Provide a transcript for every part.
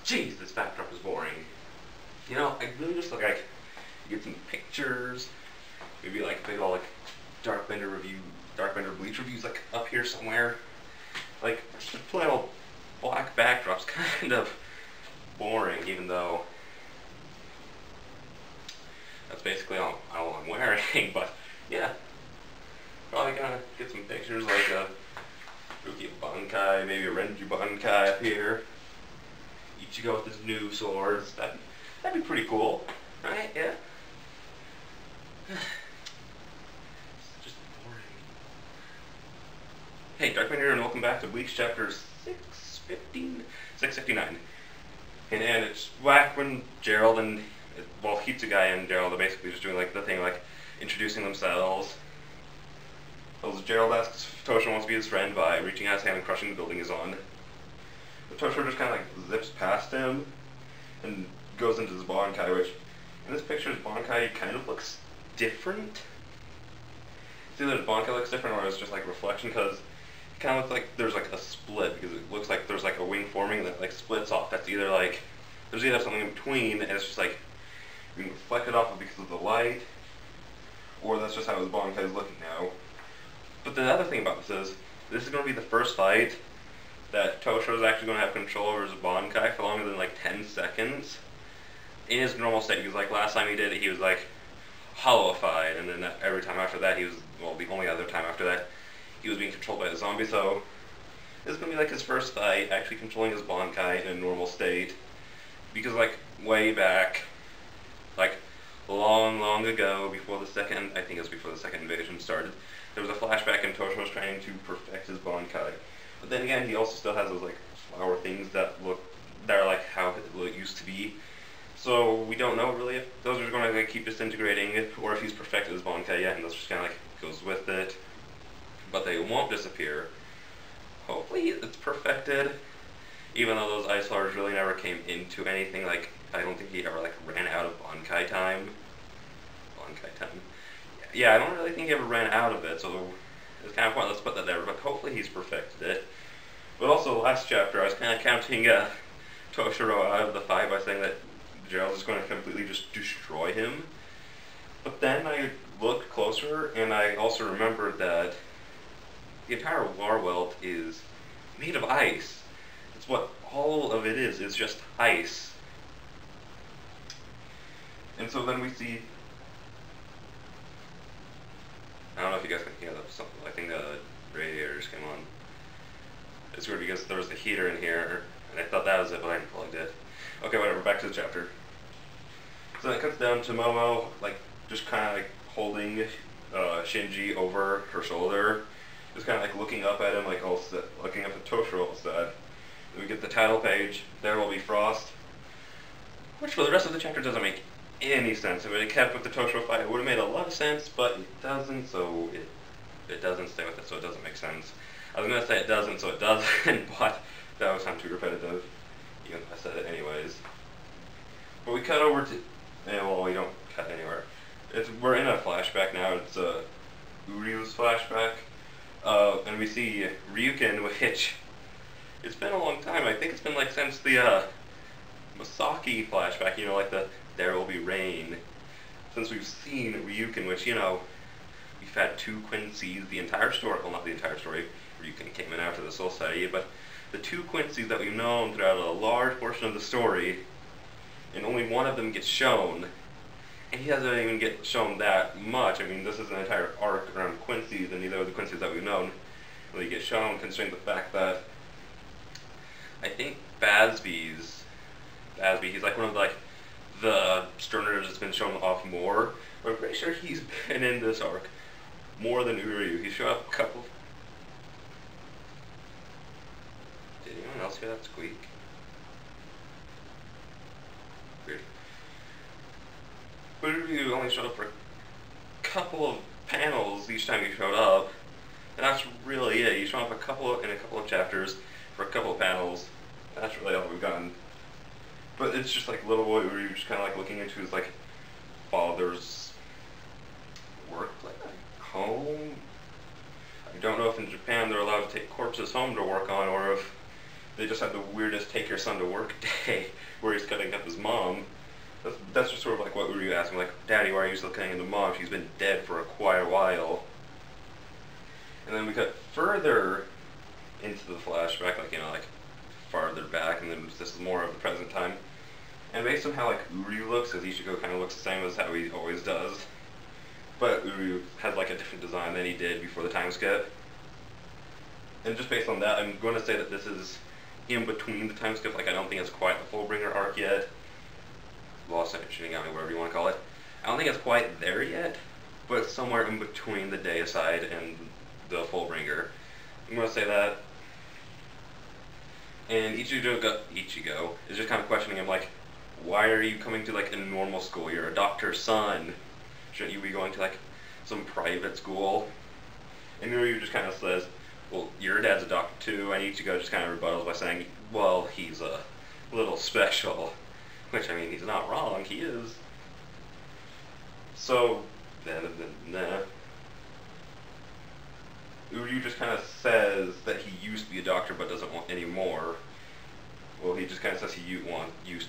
Jeez, this backdrop is boring. You know, I really just like get some pictures, maybe like big old like Darkbender Bleach reviews like up here somewhere. Like the plain old black backdrop's kind of boring, even though that's basically all I'm wearing. But yeah, probably gonna get some pictures like a Ruki Bankai, maybe a Renju Bankai up here. Ichigo with his new swords. That'd be pretty cool, right? Yeah. It's just boring. Hey, Darkman here, and welcome back to Bleach Chapter 659. And it's back when Gerald and, well, Hitsugai and Gerald are basically just doing like the thing, like introducing themselves. So Gerald asks if Toshiro wants to be his friend by reaching out his hand and crushing the building he's on. But Toshiro just kind of like zips past him and goes into his Bankai, which in this picture his Bankai kind of looks different. It's either his Bankai looks different or it's just like reflection, because it kind of looks like there's like a split, because it looks like there's like a wing forming that like splits off. That's either like, there's either something in between and it's just like being reflected off of because of the light, or that's just how his Bankai is looking now. But the other thing about this is going to be the first fight that Toshiro is actually going to have control over his Bankai for longer than like 10 seconds in his normal state. Because like last time he did it, he was like hollowified, and then every time after that he was, well, the only other time after that he was being controlled by the zombie. So this is going to be like his first fight actually controlling his Bankai in a normal state, because like way back, like long ago, before the second, I think it was before the second invasion started, there was a flashback and Toshiro was trying to perfect his Bankai. But then again, he also still has those like flower things that are like how it used to be. So we don't know really if those are going to like, keep disintegrating, or if he's perfected his Bankai yet, and those just kind of like goes with it. But they won't disappear. Hopefully it's perfected, even though those ice flowers really never came into anything. Like I don't think he ever like ran out of Bankai time. Yeah, I don't really think he ever ran out of it, so it's kind of pointless to put that there, but hopefully he's perfected it. But also last chapter I was kind of counting Toshiro out of the fight by saying that Gerald is going to completely just destroy him. But then I looked closer and I also remembered that the entire Warwelt is made of ice. It's what all of it is just ice. And so then we see, I don't know if you guys can hear that. Something. I think the radiator just came on. It's weird because there was the heater in here, and I thought that was it, but I unplugged it. Okay, whatever. Back to the chapter. So then it cuts down to Momo, like just kind of like holding Shinji over her shoulder, just kind of like looking up at him, like all set, looking up at Toshiro all sad. Then we get the title page. There will be frost, which for the rest of the chapter doesn't make any sense. If it had kept with the Toshiro fight, it would have made a lot of sense, but it doesn't, so it doesn't stay with it, so it doesn't make sense. I was going to say it doesn't, so it doesn't, but that would sound too repetitive, even if I said it anyways. But we cut over to, well, we don't cut anywhere. We're in a flashback now. It's Uryu's flashback, and we see Ryukin, which, it's been a long time. I think it's been like since the Masaki flashback, you know, like the There Will Be Rain. Since we've seen Ryukin, which, you know, we've had 2 Quincy's, the entire story, well, not the entire story, Ryukin came in after the Soul Society, but the 2 Quincy's that we've known throughout a large portion of the story, and only one of them gets shown, and he doesn't even get shown that much. I mean, this is an entire arc around Quincy's, and neither of the Quincy's that we've known really get shown, considering the fact that I think Bazby's, he's like one of the Sterners that's been shown off more, but I'm pretty sure he's been in this arc more than Uryu. He showed up a couple. Did anyone else hear that squeak? Weird. But Uryu only showed up for a couple of panels each time he showed up, and that's really it. He's shown up in a couple of chapters for a couple of panels. That's really all we've gotten. But it's just like little boy Uryu just kind of like looking into his like father's workplace, home. I don't know if in Japan they're allowed to take corpses home to work on, or if they just had the weirdest take your son to work day where he's cutting up his mom. That's just sort of like what Uryu asked him, like, Daddy, why are you still cutting into Mom? She's been dead for quite a while. And then we cut further into the flashback, like, you know, like, farther back, and then this is more of the present time. And based on how, like, Uryu looks, because Ichigo kind of looks the same as how he always does. But Uryu has, like, a different design than he did before the time skip. And just based on that, I'm going to say that this is in between the time skip. Like, I don't think it's quite the Fullbringer arc yet. Lost Shinigami, whatever you want to call it. I don't think it's quite there yet, but it's somewhere in between the Deicide and the Fullbringer. I'm going to say that. And Ichigo is just kind of questioning him, like, why are you coming to, like, a normal school? You're a doctor's son. Shouldn't you be going to, like, some private school? And Uryu just kind of says, well, your dad's a doctor too, and Ichigo just kind of rebuttals by saying, well, he's a little special. Which, I mean, he's not wrong, he is. So, Uryu just kind of says that he used to be a doctor but doesn't want any more. Well, he just kind of says he used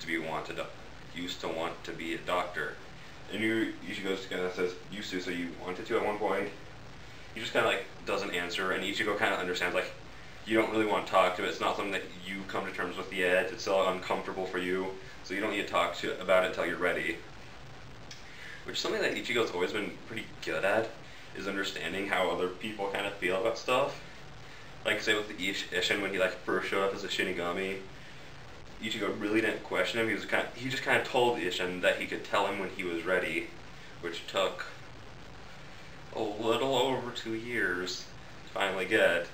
to want to be a doctor. And Ichigo just kind of says, used to, so you wanted to at one point? He just kind of, like, doesn't answer, and Ichigo kind of understands, like, you don't really want to talk to it. It's not something that you come to terms with yet. It's still uncomfortable for you, so you don't need to talk about it until you're ready. Which is something that Ichigo's always been pretty good at, is understanding how other people kind of feel about stuff. Like, say with the Isshin, when he, like, first showed up as a Shinigami, Ichigo really didn't question him. He just kind of told Isshin that he could tell him when he was ready, which took a little over 2 years to finally get.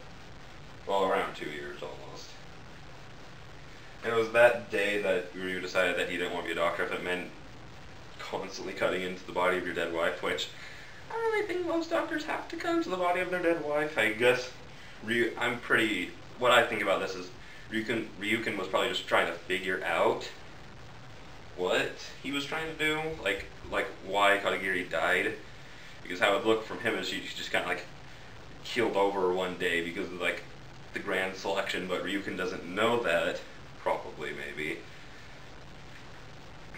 Well, around 2 years almost. And it was that day that Uryu decided that he didn't want to be a doctor if it meant constantly cutting into the body of your dead wife, which I don't really think most doctors have to cut into the body of their dead wife. I guess what I think about this is Ryukin was probably just trying to figure out what he was trying to do, like why Katagiri died, because how it looked from him is she just kind of like keeled over one day because of like the grand selection, but Ryukin doesn't know that, probably, maybe.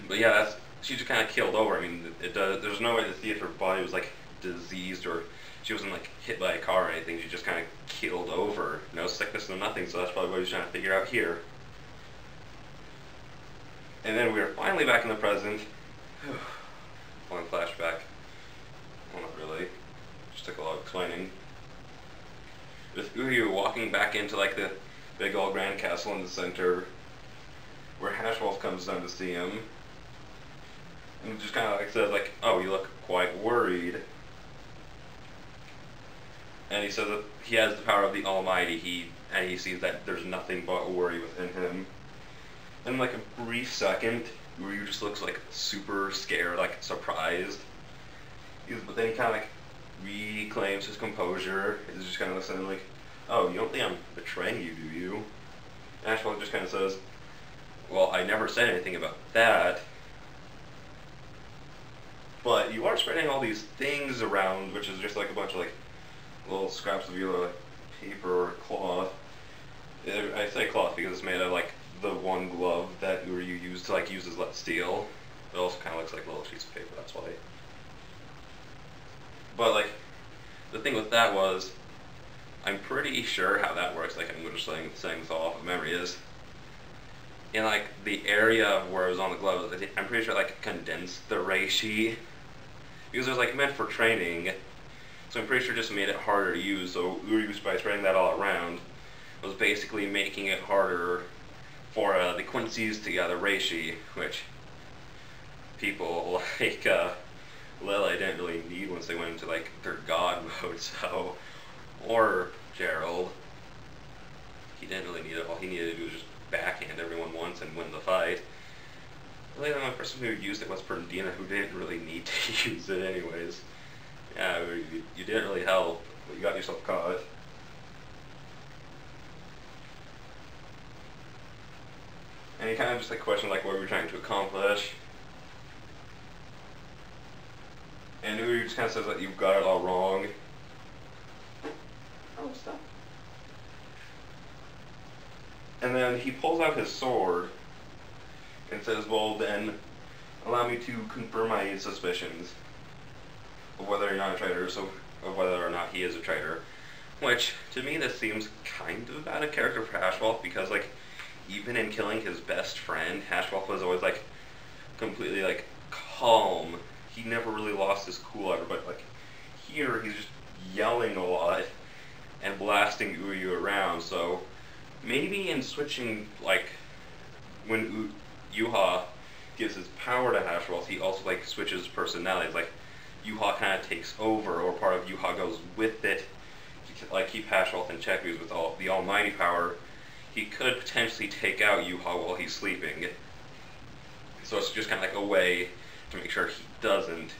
But yeah, she just kind of keeled over. I mean, there's no way to see if her body was like diseased or she wasn't like hit by a car or anything. She just kind of keeled over. No sickness, no nothing, so that's probably what he's trying to figure out here. And then we are finally back in the present. Long flashback. Well, not really. Just took a lot of explaining. With Uryu walking back into like the big old grand castle in the center, where Hashwolf comes down to see him, and just kind of like says like, "Oh, you look quite worried." And he says that he has the power of the Almighty. He sees that there's nothing but worry within him. In like a brief second, Uryu just looks like super scared, like surprised. But then he kind of like reclaims his composure. He's just kind of listening like, "Oh, you don't think I'm betraying you, do you?" And Ashwell just kind of says, "Well, I never said anything about that. But you are spreading all these things around," which is just like a bunch of like little scraps of either like paper or cloth. I say cloth because it's made of like the one glove that Uryu used to like use as steel. It also kind of looks like little sheets of paper, that's why. But like, the thing with that was, I'm pretty sure how that works, like I'm just saying this off of memory, is in like the area where it was on the glove, I'm pretty sure like condensed the reishi, because it was like meant for training, so I'm pretty sure just made it harder to use. So Uryu, by spreading that all around, was basically making it harder for the Quincy's to gather reishi, which people like Lily didn't really need once they went into like their god mode. So, or Gerald, he didn't really need it. All he needed to do was just backhand everyone once and win the fight. Really, the only person who used it was Perdina, who didn't really need to use it anyways. Yeah, you didn't really help, but you got yourself caught. And he kind of just like questioned like what we were trying to accomplish. And Uryu just kind of says that you've got it all wrong. Oh, stop. And then he pulls out his sword and says, well then, allow me to confirm my suspicions of whether you're not a traitor, so of whether or not he is a traitor. Which, to me, this seems kind of out of character for Hashwolf, because, like, even in killing his best friend, Hashwolf was always, like, completely, like, calm. He never really lost his cool ever, but, like, here he's just yelling a lot and blasting Uryu around, so maybe in switching, like, when Yuha gives his power to Hashwolf, he also, like, switches personalities. Like, Yuha kind of takes over, or part of Yuha goes with it to, like, keep Hashwolf in check, because with all the almighty power, he could potentially take out Yuha while he's sleeping. So it's just kind of like a way to make sure he doesn't.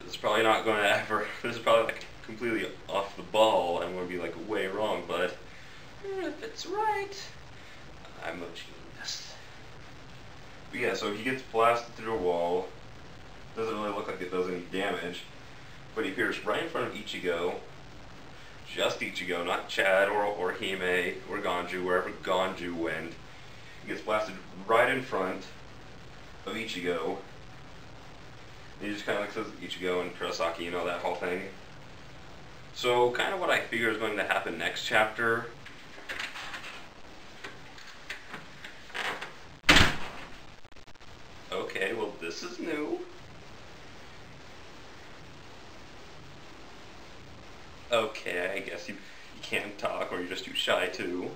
This is probably not going to ever, this is probably, like, completely off the ball, and would be, like, way wrong, but if it's right, I'm a genius. But yeah, so he gets blasted through a wall. Doesn't really look like it does any damage, but he appears right in front of Ichigo. Just Ichigo, not Chad or Hime or Ganju, wherever Ganju went. He gets blasted right in front of Ichigo. And he just kind of like says Ichigo and Kurosaki, you know, that whole thing. So kind of what I figure is going to happen next chapter. Okay, well this is new. Okay, I guess you can't talk, or you're just too shy to.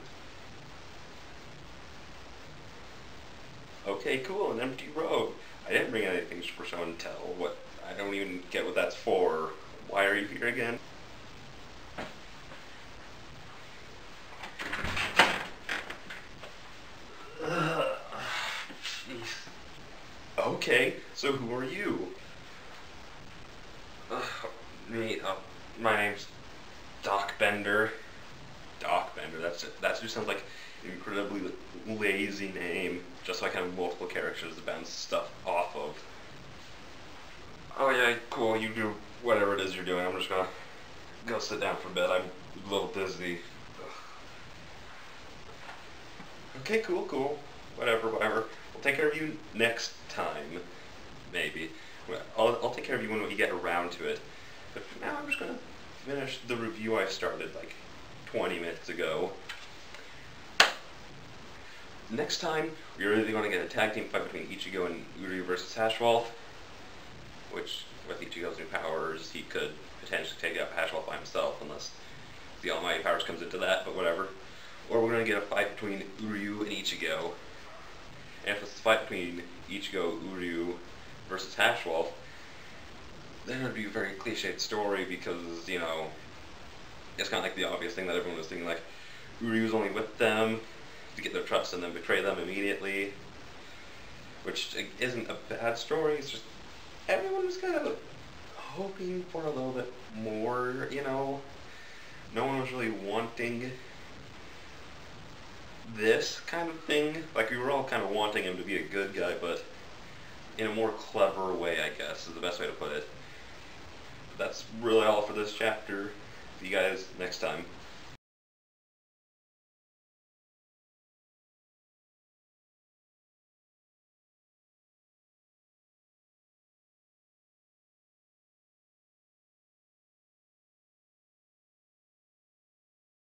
Okay, cool, an empty road. I didn't bring anything for show and tell. What? I don't even get what that's for. Why are you here again? Jeez. Okay, so who are you? My name's Doc Bender. Doc Bender, that just sounds like an incredibly lazy name, just so I can have multiple characters to bounce stuff off of. Oh yeah, cool, you do whatever it is you're doing. I'm just gonna go sit down for a bit. I'm a little dizzy. Ugh. Okay, cool. Whatever. We'll take care of you next time, maybe. I'll take care of you when we get around to it. But for now, I'm just gonna finish the review I started like 20 minutes ago. Next time, we're really going to get a tag team fight between Ichigo and Uryu versus Hashwolf, which, with Ichigo's new powers, he could potentially take out Hashwolf by himself, unless the almighty powers comes into that, but whatever. Or we're going to get a fight between Uryu and Ichigo. And if it's a fight between Ichigo, Uryu versus Hashwolf, then it would be a very cliched story, because, you know, it's kind of like the obvious thing that everyone was thinking, like, Uryu's only with them to get their trust and then betray them immediately, which isn't a bad story. It's just everyone was kind of hoping for a little bit more, you know. No one was really wanting this kind of thing. Like, we were all kind of wanting him to be a good guy, but in a more clever way, I guess, is the best way to put it. That's really all for this chapter. See you guys next time.